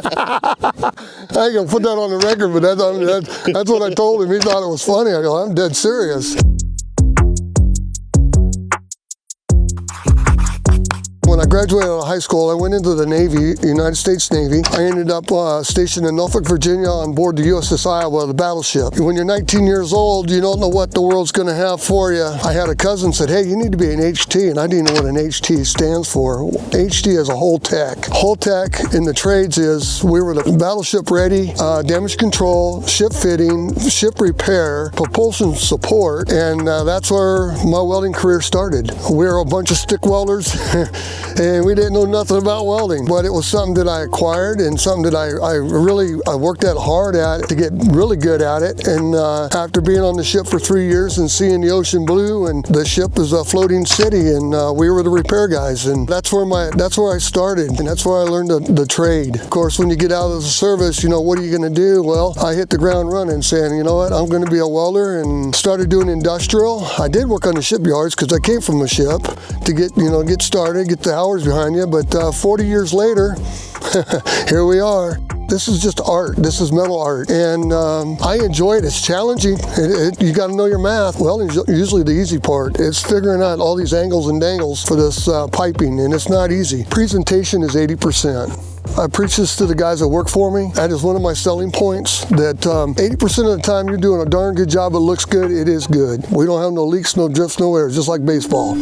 I ain't gonna put that on the record, but that's what I told him. He thought it was funny. I go, I'm dead serious. When I graduated out of high school, I went into the Navy, United States Navy. I ended up stationed in Norfolk, Virginia on board the USS Iowa, the battleship. When you're 19 years old, you don't know what the world's gonna have for you. I had a cousin said, hey, you need to be an HT, and I didn't know what an HT stands for. HT is a whole tech. Whole tech in the trades is, we were the battleship ready, damage control, ship fitting, ship repair, propulsion support, and that's where my welding career started. We were a bunch of stick welders. And we didn't know nothing about welding, but it was something that I acquired and something that I worked at hard at to get really good at it. And after being on the ship for 3 years and seeing the ocean blue, and the ship is a floating city, and we were the repair guys, and that's where I started, and that's where I learned the trade. Of course, when you get out of the service, you know, what are you going to do? Well, I hit the ground running, saying, you know what, I'm going to be a welder, and started doing industrial. I did work on the shipyards because I came from a ship to get started, get the hours behind you, but 40 years later, here we are. This is just art. This is metal art, and I enjoy it. It's challenging. You got to know your math. Welding's usually the easy part. It's figuring out all these angles and dangles for this piping, and it's not easy. Presentation is 80%. I preach this to the guys that work for me. That is one of my selling points, that 80% of the time you're doing a darn good job, it looks good, it is good. We don't have no leaks, no drifts, no errors, just like baseball.